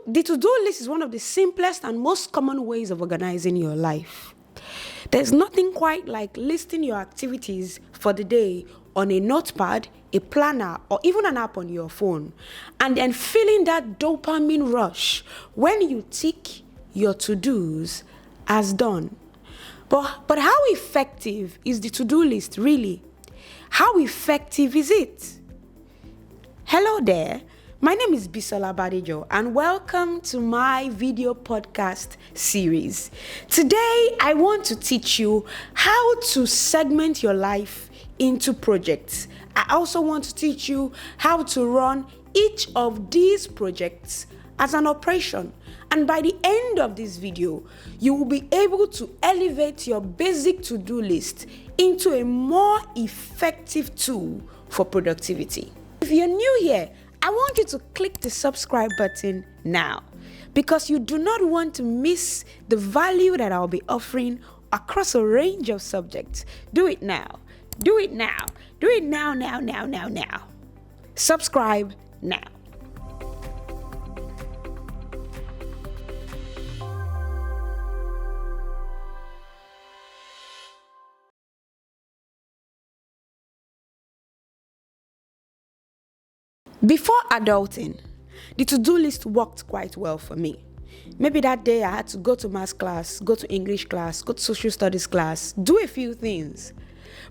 the to-do list is one of the simplest and most common ways of organizing your life. There's nothing quite like listing your activities for the day on a notepad, a planner, or even an app on your phone, and then feeling that dopamine rush when you tick your to-dos as done. But how effective is the to-do list really? How effective is it? Hello there. My name is Bisola Badejo and welcome to my video podcast series. Today, I want to teach you how to segment your life into projects. I also want to teach you how to run each of these projects as an operation. And by the end of this video, you will be able to elevate your basic to-do list into a more effective tool for productivity. If you're new here, I want you to click the subscribe button now because you do not want to miss the value that I'll be offering across a range of subjects. Do it now. Do it now. Do it now. Subscribe now. Before adulting, the to-do list worked quite well for me. Maybe that day I had to go to math class, go to English class, go to social studies class, do a few things.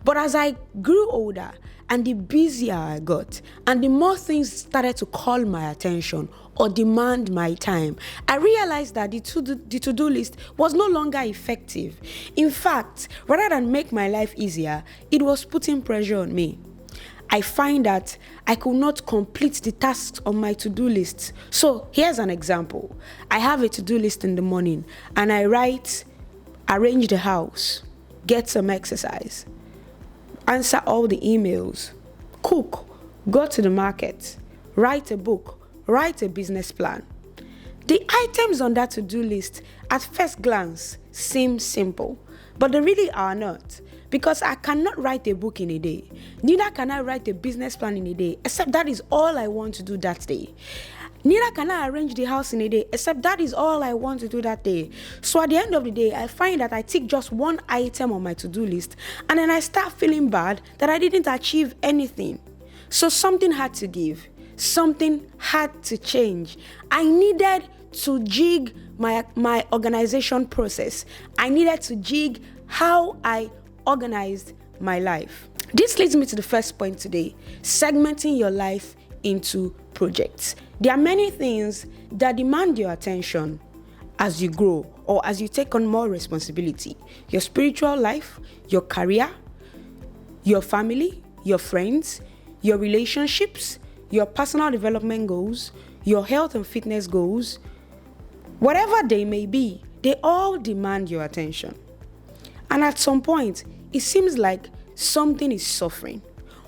But as I grew older and the busier I got and the more things started to call my attention or demand my time, I realized that the to-do list was no longer effective. In fact, rather than make my life easier, it was putting pressure on me. I find that I could not complete the tasks on my to-do list. So here's an example. I have a to-do list in the morning and I write, arrange the house, get some exercise, answer all the emails, cook, go to the market, write a book, write a business plan. The items on that to-do list at first glance seem simple, but they really are not. Because I cannot write a book in a day. Neither can I write a business plan in a day, except that is all I want to do that day. Neither can I arrange the house in a day, except that is all I want to do that day. So at the end of the day, I find that I tick just one item on my to-do list, and then I start feeling bad that I didn't achieve anything. So something had to give. Something had to change. I needed to jig my organization process. I needed to jig how I organized my life. This leads me to the first point today: segmenting your life into projects. There are many things that demand your attention as you grow or as you take on more responsibility. Your spiritual life, your career, your family, your friends, your relationships, your personal development goals, your health and fitness goals, whatever they may be, they all demand your attention. And at some point, it seems like something is suffering,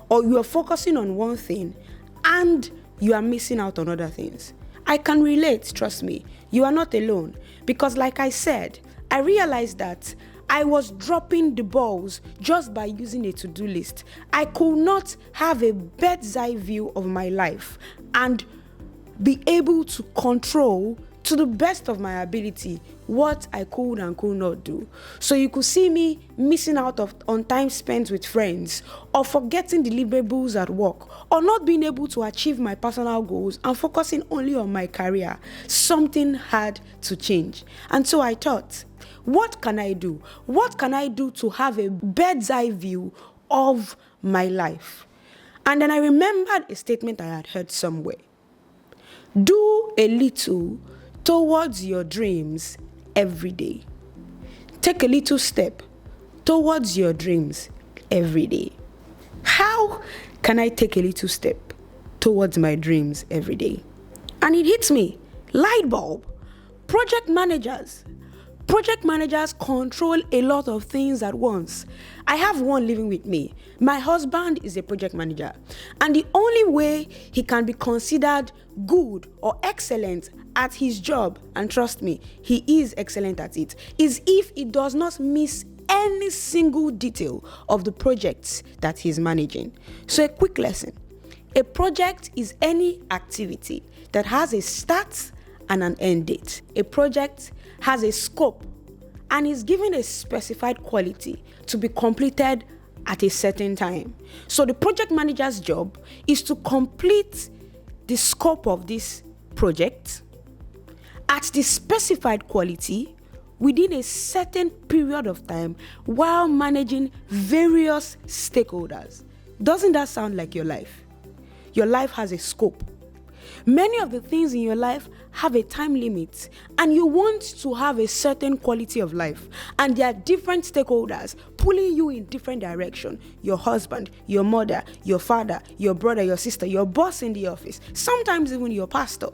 or you are focusing on one thing and you are missing out on other things. I can relate, trust me. You are not alone. Because like I said, I realized that I was dropping the balls just by using a to-do list. I could not have a bird's eye view of my life and be able to control to the best of my ability what I could and could not do. So you could see me missing out on time spent with friends, or forgetting deliverables at work, or not being able to achieve my personal goals and focusing only on my career. Something had to change. And so I thought, what can I do? What can I do to have a bird's eye view of my life? And then I remembered a statement I had heard somewhere. Do a little towards your dreams every day. Take a little step towards your dreams every day. How can I take a little step towards my dreams every day? And it hits me. Light bulb. Project managers. Project managers control a lot of things at once. I have one living with me. My husband is a project manager, and the only way he can be considered good or excellent at his job, and trust me, he is excellent at it, is if he does not miss any single detail of the projects that he's managing. So a quick lesson. A project is any activity that has a start and an end date. A project has a scope and is given a specified quality to be completed at a certain time. So the project manager's job is to complete the scope of this project at the specified quality within a certain period of time while managing various stakeholders. Doesn't that sound like your life? Your life has a scope. Many of the things in your life have a time limit, and you want to have a certain quality of life, and there are different stakeholders pulling you in different direction. Your husband, your mother, your father, your brother, your sister, your boss in the office, sometimes even your pastor.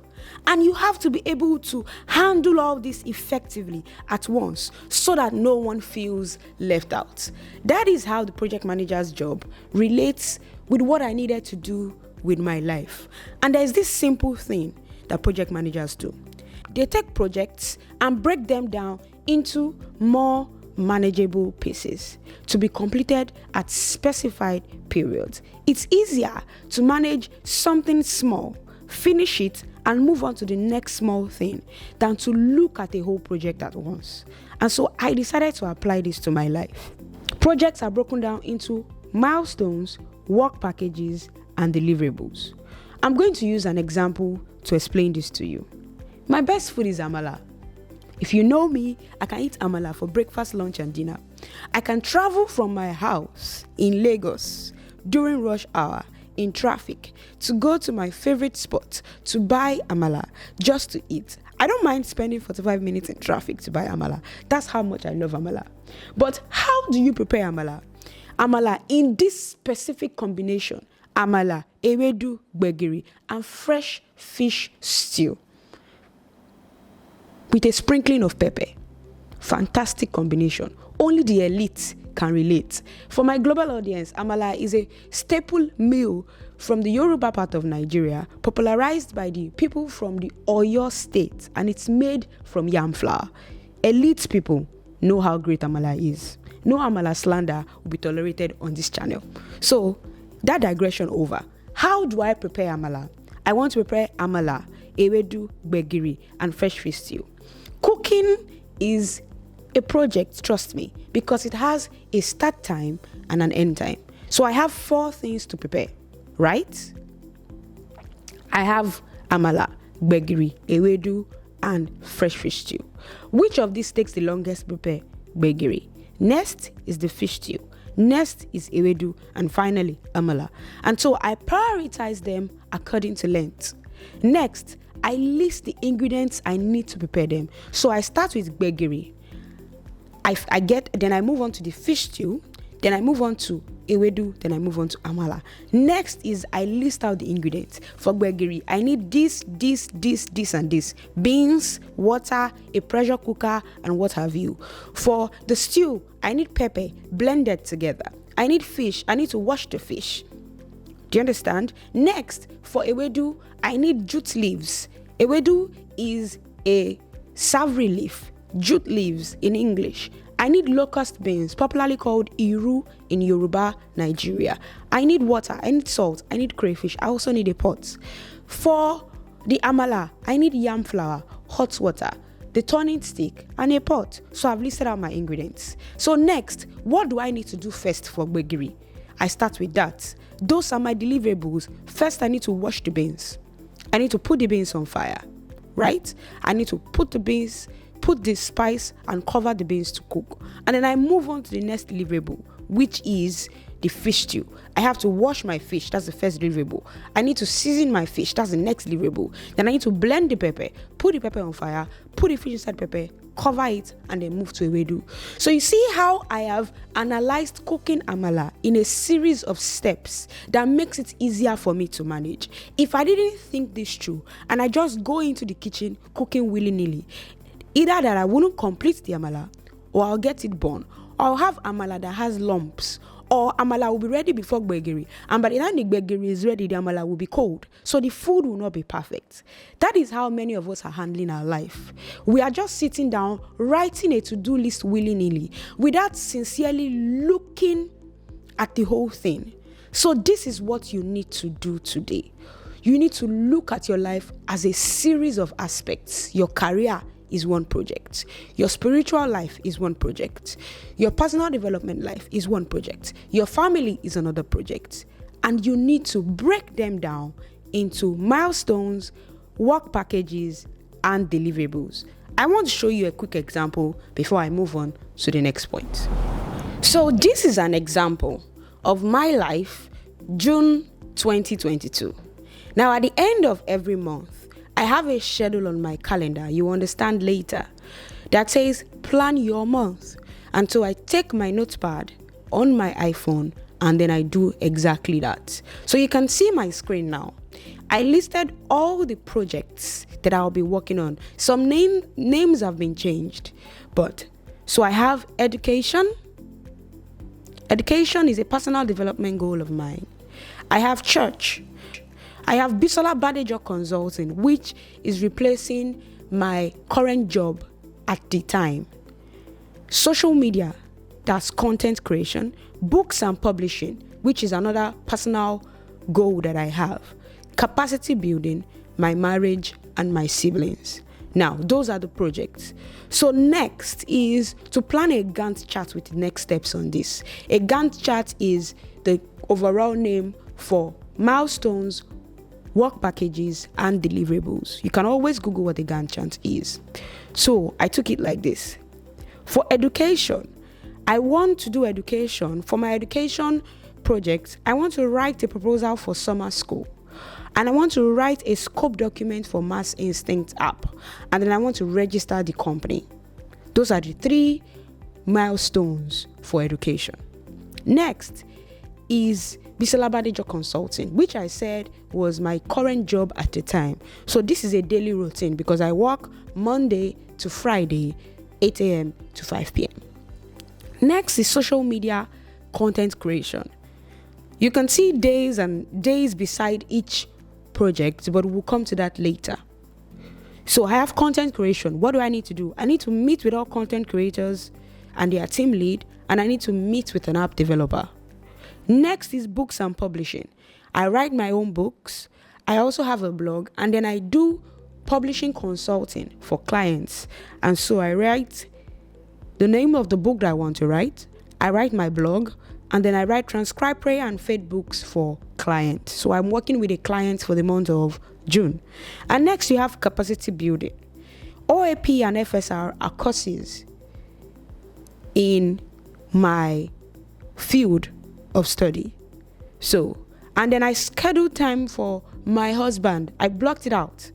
And you have to be able to handle all this effectively at once so that no one feels left out. That is how the project manager's job relates with what I needed to do with my life. And there's this simple thing that project managers do. They take projects and break them down into more manageable pieces to be completed at specified periods. It's easier to manage something small, finish it, and move on to the next small thing than to look at a whole project at once. And so I decided to apply this to my life. Projects are broken down into milestones, work packages, and deliverables. I'm going to use an example to explain this to you. My best food is amala. If you know me, I can eat amala for breakfast, lunch, and dinner. I can travel from my house in Lagos during rush hour in traffic to go to my favorite spot to buy amala just to eat. I don't mind spending 45 minutes in traffic to buy amala. That's how much I love amala. But how do you prepare amala? Amala in this specific combination: amala, ewedu, gbegiri, and fresh fish stew with a sprinkling of pepper. Fantastic combination. Only the elite can relate. For my global audience, amala is a staple meal from the Yoruba part of Nigeria, popularized by the people from the Oyo state, and it's made from yam flour. Elite people know how great amala is. No amala slander will be tolerated on this channel. So, that digression over. How do I prepare amala? I want to prepare amala, ewedu, gbegiri, and fresh fish stew. Cooking is a project, trust me, because it has a start time and an end time. So I have 4 things to prepare, right? I have amala, gbegiri, ewedu, and fresh fish stew. Which of these takes the longest to prepare? Gbegiri. Next is the fish stew. Next is ewedu, and finally amala. And so I prioritize them according to length. Next, I list the ingredients I need to prepare them. So I start with gbegiri. Then I move on to the fish stew, then I move on to ewedu, then I move on to amala. Next is I list out the ingredients. For gbegiri, I need this, and this. Beans, water, a pressure cooker, and what have you. For the stew, I need pepper blended together. I need fish. I need to wash the fish. Do you understand? Next, for ewedu, I need jute leaves. Ewedu is a savory leaf. Jute leaves in English. I need locust beans, popularly called iru in Yoruba, Nigeria. I need water, I need salt, I need crayfish. I also need a pot. For the amala, I need yam flour, hot water, the turning stick, and a pot. So I've listed out my ingredients. So next, what do I need to do first for gbegiri? I start with that. Those are my deliverables. First, I need to wash the beans. I need to put the beans on fire, right? I need to put the spice and cover the beans to cook. And then I move on to the next deliverable, which is the fish stew. I have to wash my fish. That's the first deliverable. I need to season my fish. That's the next deliverable. Then I need to blend the pepper, put the pepper on fire, put the fish inside pepper, cover it, and then move to ewedu. So you see how I have analyzed cooking amala in a series of steps that makes it easier for me to manage. If I didn't think this through and I just go into the kitchen cooking willy-nilly, either that I wouldn't complete the amala, or I'll get it burnt, or I'll have amala that has lumps, or amala will be ready before gbegiri, and by the time the gbegiri is ready, the amala will be cold, so the food will not be perfect. That is how many of us are handling our life. We are just sitting down, writing a to-do list willy-nilly, without sincerely looking at the whole thing. So this is what you need to do today. You need to look at your life as a series of aspects. Your career is one project. Your spiritual life is one project. Your personal development life is one project. Your family is another project. And you need to break them down into milestones, work packages, and deliverables. I want to show you a quick example before I move on to the next point. So this is an example of my life, June 2022. Now, at the end of every month, I have a schedule on my calendar, you understand later, that says plan your month. And so I take my notepad on my iPhone and then I do exactly that. So you can see my screen now. I listed all the projects that I'll be working on. Some names have been changed, but so I have education. Education is a personal development goal of mine. I have church. I have Bisola Badejo Consulting, which is replacing my current job at the time. Social media, that's content creation. Books and publishing, which is another personal goal that I have. Capacity building, my marriage, and my siblings. Now, those are the projects. So next is to plan a Gantt chart with the next steps on this. A Gantt chart is the overall name for milestones, work packages, and deliverables. You can always Google what the Gantt chart is. So I took it like this. For education, I want to do education. For my education project, I want to write a proposal for summer school. And I want to write a scope document for Mass Instinct app. And then I want to register the company. Those are the 3 milestones for education. Next is Bisola Badejo Consulting, which I said was my current job at the time. So this is a daily routine because I work Monday to Friday, 8 a.m. to 5 p.m. Next is social media content creation. You can see days and days beside each project, but we'll come to that later. So I have content creation. What do I need to do? I need to meet with all content creators and their team lead, and I need to meet with an app developer. Next is books and publishing. I write my own books. I also have a blog, and then I do publishing consulting for clients. And so I write the name of the book that I want to write. I write my blog, and then I write transcribe prayer and faith books for clients. So I'm working with a client for the month of June. And next you have capacity building. OAP and FSR are courses in my field of study. So, and then I schedule time for my husband. I blocked it out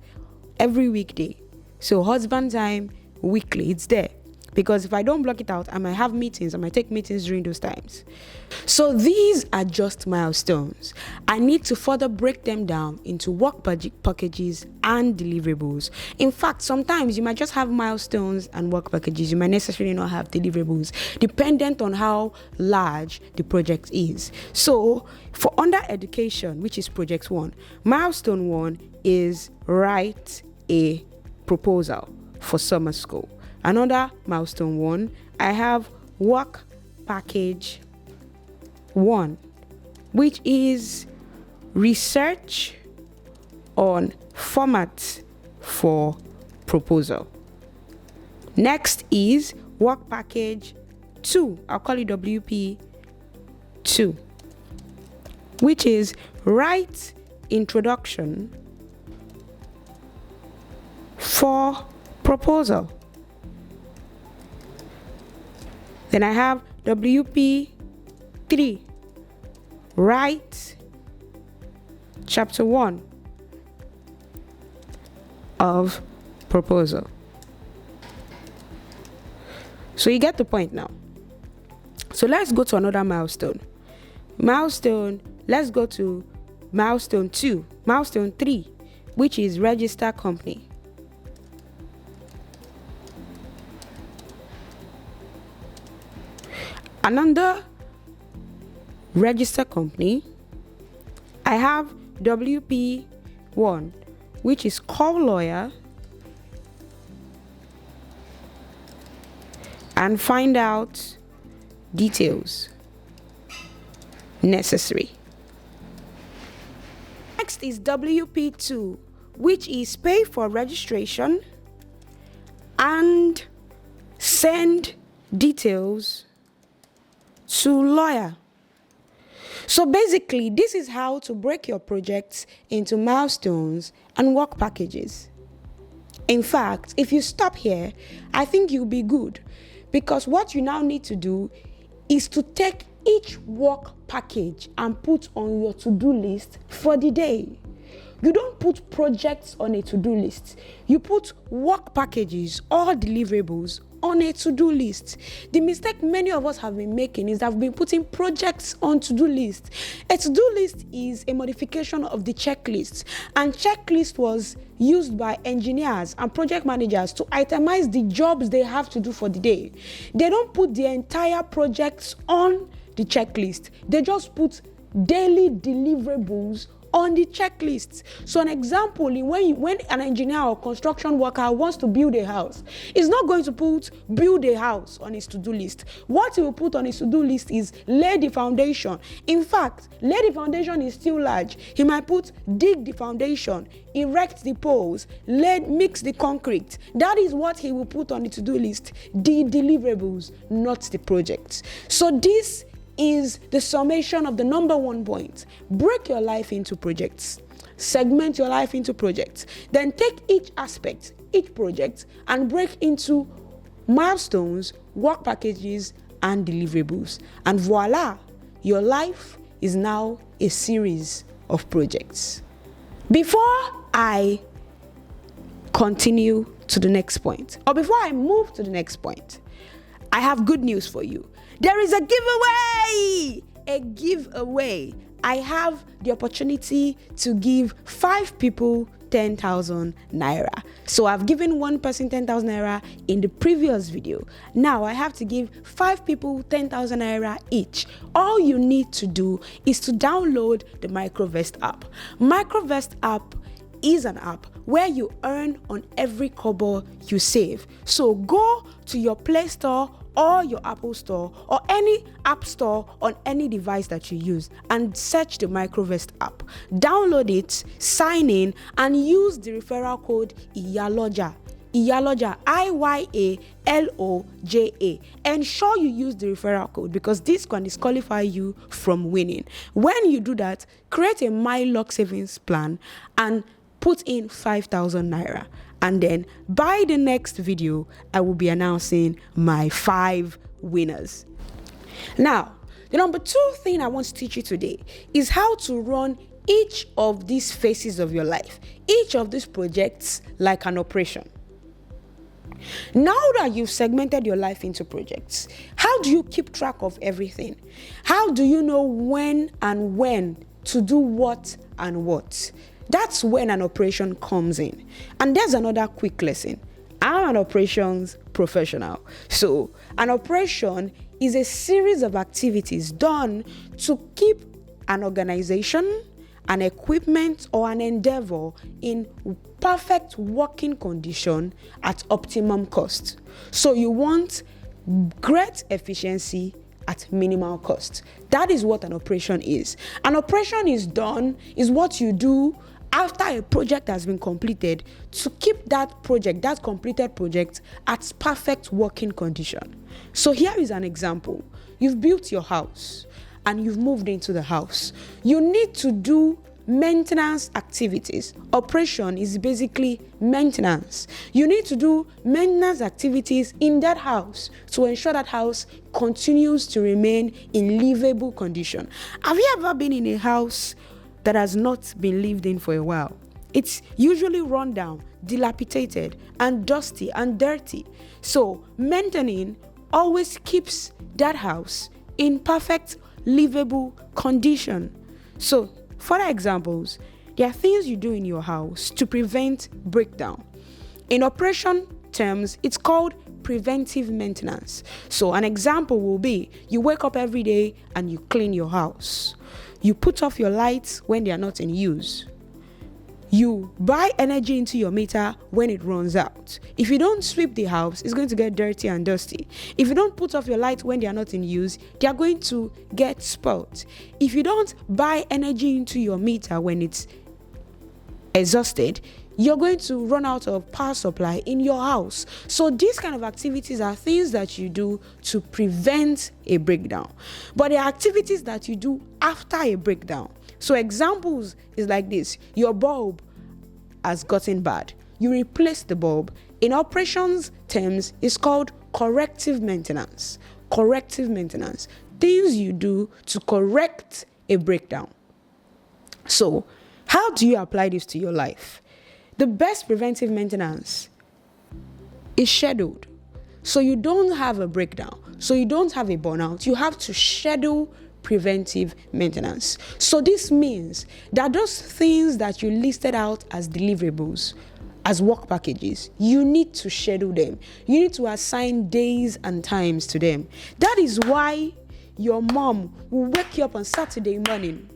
every weekday. So husband time weekly, it's there. Because if I don't block it out, I might have meetings. I might take meetings during those times. So these are just milestones. I need to further break them down into work packages and deliverables. In fact, sometimes you might just have milestones and work packages. You might necessarily not have deliverables, dependent on how large the project is. So for under education, which is project 1, milestone 1 is write a proposal for summer school. Another milestone 1, I have work package 1, which is research on format for proposal. Next is work package 2, I'll call it WP 2, which is write introduction for proposal. Then I have WP3, write chapter 1 of proposal. So you get the point now. So let's go to another milestone. Let's go to milestone 2, milestone 3, which is register company. And under register company, I have WP1, which is call lawyer and find out details necessary. Next is WP2, which is pay for registration and send details to lawyer. So basically, this is how to break your projects into milestones and work packages. In fact, if you stop here, I think you'll be good, because what you now need to do is to take each work package and put on your to-do list for the day. You don't put projects on a to-do list. You put work packages or deliverables on a to-do list. The mistake many of us have been making is that we've been putting projects on to-do list. A to-do list is a modification of the checklist, and checklist was used by engineers and project managers to itemize the jobs they have to do for the day. They don't put the entire projects on the checklist. They just put daily deliverables on the checklist. So an example, when an engineer or construction worker wants to build a house, he's not going to put build a house on his to-do list. What he will put on his to-do list is lay the foundation. In fact, lay the foundation is still large. He might put dig the foundation, erect the poles, mix the concrete. That is what he will put on the to-do list, the deliverables, not the projects. So this is the summation of the number one point. Break your life into projects. Segment your life into projects. Then take each aspect, each project, and break into milestones, work packages, and deliverables. And voila, your life is now a series of projects. Before I continue to the next point, or before I move to the next point, I have good news for you. There is a giveaway! A giveaway. I have the opportunity to give 5 people 10,000 naira. So I've given one person 10,000 naira in the previous video. Now I have to give 5 people 10,000 naira each. All you need to do is to download the Microvest app. Microvest app is an app where you earn on every kobo you save. So go to your Play Store or your Apple Store or any app store on any device that you use and search the Microvest app. Download it, sign in, and use the referral code IYALOJA. IYALOJA, IYALOJA. Ensure you use the referral code because this can disqualify you from winning. When you do that, create a MyLuck savings plan and put in 5,000 naira. And then by the next video, I will be announcing my 5 winners. Now, the number 2 thing I want to teach you today is how to run each of these phases of your life, each of these projects like an operation. Now that you've segmented your life into projects, how do you keep track of everything? How do you know when to do what and what? That's when an operation comes in. And there's another quick lesson. I'm an operations professional. So an operation is a series of activities done to keep an organization, an equipment, or an endeavor in perfect working condition at optimum cost. So you want great efficiency at minimal cost. That is what an operation is. An operation is what you do after a project has been completed to keep that completed project at perfect working condition. So here is an example. You've built your house and you've moved into the house. You need to do maintenance activities. Operation is basically maintenance. You need to do maintenance activities in that house to ensure that house continues to remain in livable condition. Have you ever been in a house that has not been lived in for a while? It's usually run down, dilapidated, and dusty and dirty. So maintaining always keeps that house in perfect livable condition. So further examples, there are things you do in your house to prevent breakdown. In operation terms, it's called preventive maintenance. So an example will be you wake up every day and you clean your house. You put off your lights when they are not in use. You buy energy into your meter when it runs out. If you don't sweep the house, it's going to get dirty and dusty. If you don't put off your lights when they are not in use, they are going to get spoiled. If you don't buy energy into your meter when it's exhausted, you're going to run out of power supply in your house. So these kind of activities are things that you do to prevent a breakdown, but they are activities that you do after a breakdown. So examples is like this: your bulb has gotten bad, you replace the bulb. In operations terms, it's called corrective maintenance. Corrective maintenance, things you do to correct a breakdown. So how do you apply this to your life? The best preventive maintenance is scheduled. So you don't have a breakdown, so you don't have a burnout. You have to schedule preventive maintenance. So this means that those things that you listed out as deliverables, as work packages, you need to schedule them. You need to assign days and times to them. That is why your mom will wake you up on Saturday morning,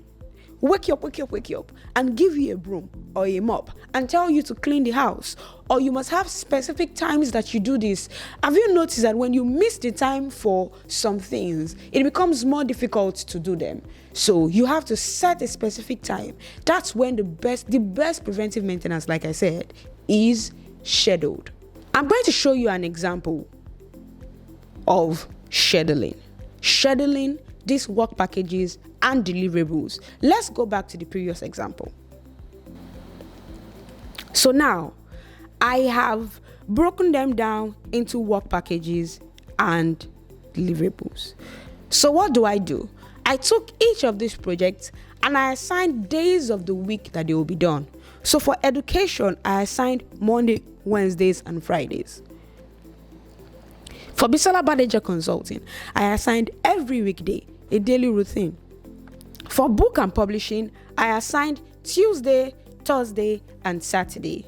wake you up, and give you a broom or a mop and tell you to clean the house. Or you must have specific times that you do this. Have you noticed that when you miss the time for some things, it becomes more difficult to do them? So you have to set a specific time. That's when the best preventive maintenance, like I said, is scheduled. I'm going to show you an example of scheduling these work packages and deliverables. Let's go back to the previous example. So now I have broken them down into work packages and deliverables. So what do? I took each of these projects and I assigned days of the week that they will be done. So for education, I assigned Monday, Wednesdays, and Fridays. For Bisola Badeja Consulting, I assigned every weekday a daily routine. For book and publishing, I assigned Tuesday, Thursday, and Saturday.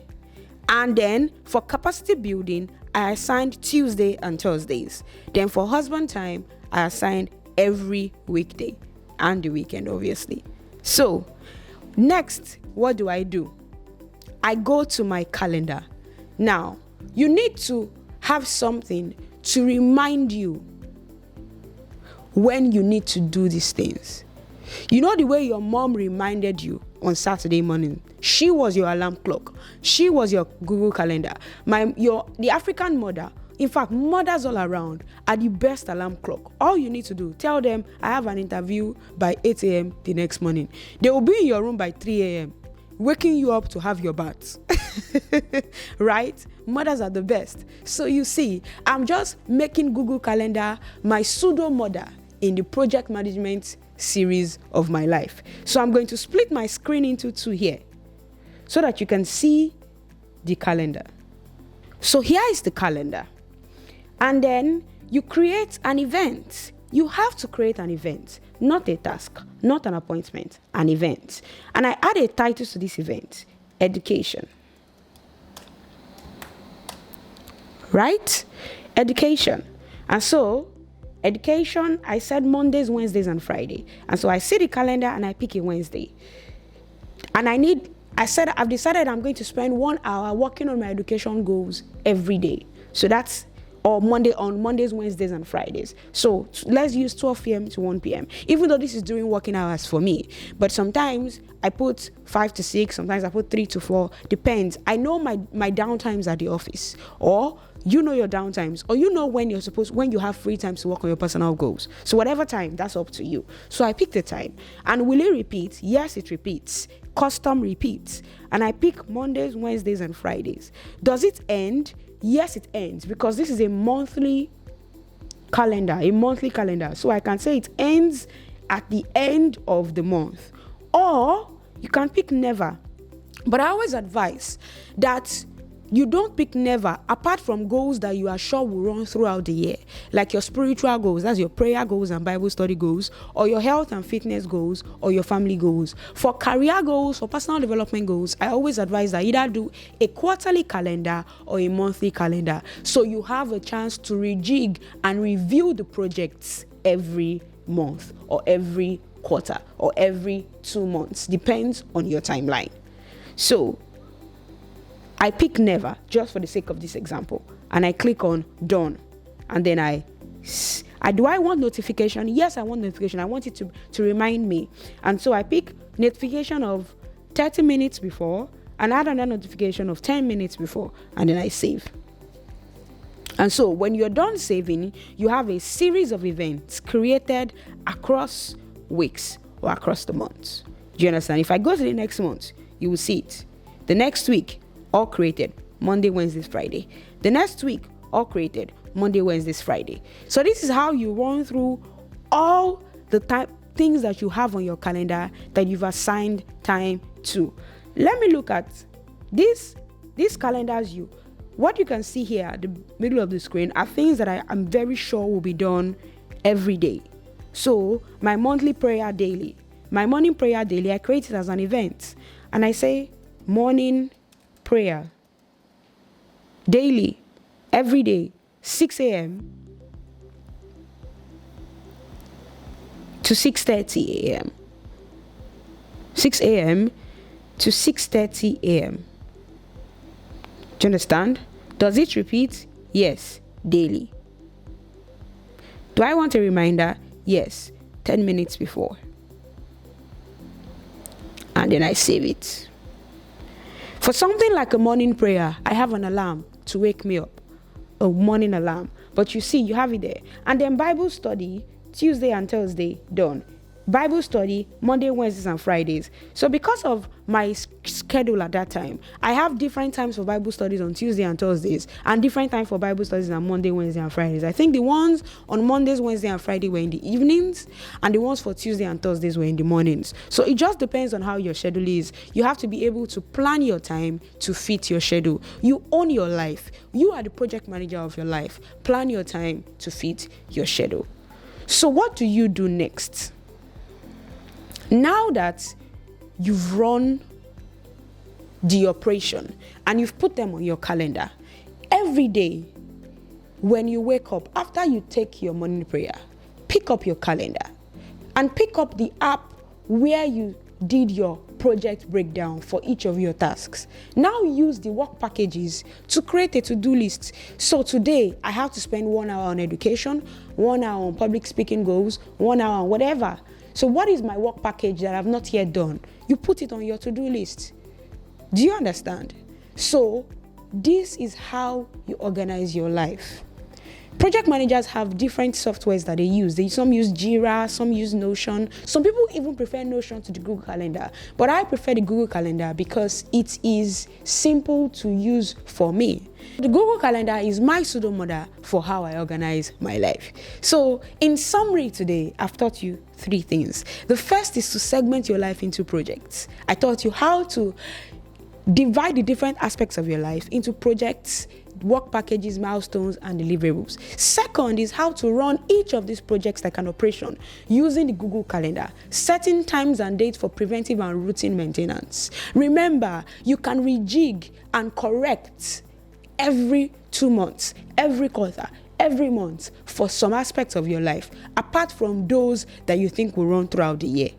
And then for capacity building, I assigned Tuesday and Thursdays. Then for husband time, I assigned every weekday and the weekend, obviously. So next, what do? I go to my calendar. Now, you need to have something to remind you when you need to do these things. You know the way your mom reminded you on Saturday morning? She was your alarm clock. She was your Google Calendar. The African mother, in fact, mothers all around are the best alarm clock. All you need to do, tell them, I have an interview by 8 a.m. the next morning. They will be in your room by 3 a.m. waking you up to have your bath. Right? Mothers are the best. So you see, I'm just making Google Calendar my pseudo mother in the project management series of my life. So I'm going to split my screen into two here so that you can see the calendar. So here is the calendar. And then you create an event. You have to create an event, not a task, not an appointment, an event. And I add a title to this event: education. Right? Education. And so education, I said Mondays, Wednesdays, and Friday. And so I see the calendar and I pick a Wednesday. And I've decided I'm going to spend 1 hour working on my education goals every day. So that's on Mondays, Wednesdays, and Fridays. So let's use 12 p.m. to 1 p.m. Even though this is during working hours for me. But sometimes I put 5 to 6, sometimes I put 3 to 4. Depends. I know my downtimes at the office. Or you know your downtimes, or you know when you have free time to work on your personal goals. So whatever time, that's up to you. So I pick the time. And will it repeat? Yes, it repeats. Custom repeats. And I pick Mondays, Wednesdays, and Fridays. Does it end? Yes, it ends, because this is a monthly calendar. So I can say it ends at the end of the month. Or you can pick never. But I always advise that you don't pick never apart from goals that you are sure will run throughout the year, like your spiritual goals, that's your prayer goals and Bible study goals, or your health and fitness goals, or your family goals. For career goals, for personal development goals, I always advise that either do a quarterly calendar or a monthly calendar, so you have a chance to rejig and review the projects every month or every quarter or every 2 months, depends on your timeline. So I pick never just for the sake of this example, and I click on done. And then do I want notification? Yes, I want notification. I want it to remind me. And so I pick notification of 30 minutes before and add another notification of 10 minutes before, and then I save. And so when you're done saving, you have a series of events created across weeks or across the months. Do you understand? If I go to the next month, you will see it. The next week, all created Monday, Wednesday, Friday. The next week, all created Monday, Wednesday, Friday. So this is how you run through all the things that you have on your calendar that you've assigned time to. Let me look at these calendars. What you can see here at the middle of the screen are things that I'm very sure will be done every day. So my monthly prayer daily, my morning prayer daily, I create it as an event. And I say morning prayer daily, every day, 6 a.m. to 6:30 a.m. 6 a.m. to 6:30 a.m. Do you understand? Does it repeat? Yes, daily. Do I want a reminder? Yes, 10 minutes before. And then I save it. For something like a morning prayer, I have an alarm to wake me up, a morning alarm. But you see, you have it there. And then Bible study, Tuesday and Thursday, done. Bible study, Monday, Wednesdays, and Fridays. So because of my schedule at that time, I have different times for Bible studies on Tuesday and Thursdays, and different time for Bible studies on Monday, Wednesday, and Fridays. I think the ones on Mondays, Wednesday, and Friday were in the evenings, and the ones for Tuesday and Thursdays were in the mornings. So it just depends on how your schedule is. You have to be able to plan your time to fit your schedule. You own your life. You are the project manager of your life. Plan your time to fit your schedule. So what do you do next? Now that you've run the operation and you've put them on your calendar, every day when you wake up, after you take your morning prayer, pick up your calendar and pick up the app where you did your project breakdown for each of your tasks. Now use the work packages to create a to-do list. So today I have to spend 1 hour on education, 1 hour on public speaking goals, 1 hour on whatever. So what is my work package that I've not yet done? You put it on your to-do list. Do you understand? So this is how you organize your life. Project managers have different softwares that they use. Some use Jira, some use Notion. Some people even prefer Notion to the Google Calendar. But I prefer the Google Calendar because it is simple to use for me. The Google Calendar is my pseudo model for how I organize my life. So in summary today, I've taught you 3 things. The first is to segment your life into projects. I taught you how to divide the different aspects of your life into projects, work packages, milestones, and deliverables. Second is how to run each of these projects like an operation using the Google Calendar, setting times and dates for preventive and routine maintenance. Remember, you can rejig and correct every 2 months, every quarter, every month for some aspects of your life, apart from those that you think will run throughout the year.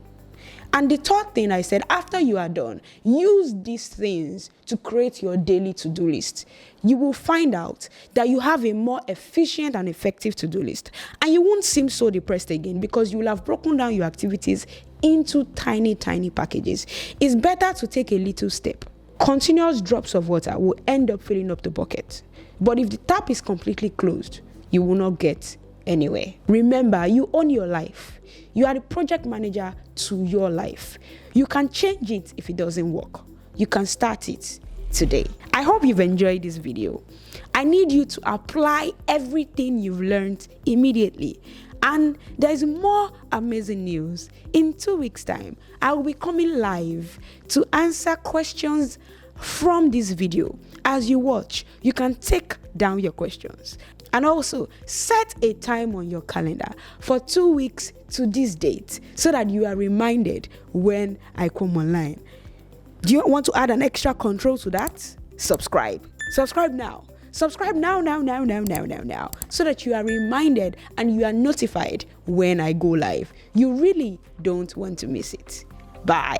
And the third thing I said, after you are done, use these things to create your daily to-do list. You will find out that you have a more efficient and effective to-do list. And you won't seem so depressed again because you will have broken down your activities into tiny, tiny packages. It's better to take a little step. Continuous drops of water will end up filling up the bucket. But if the tap is completely closed, you will not get anywhere. Remember, you own your life. You are the project manager to your life. You can change it if it doesn't work. You can start it today. I hope you've enjoyed this video. I need you to apply everything you've learned immediately. And there's more amazing news. In 2 weeks' time, I will be coming live to answer questions from this video. As you watch, you can take down your questions. And also set a time on your calendar for 2 weeks to this date so that you are reminded when I come online. Do you want to add an extra control to that? Subscribe. Subscribe now. Subscribe now, so that you are reminded and you are notified when I go live. You really don't want to miss it. Bye.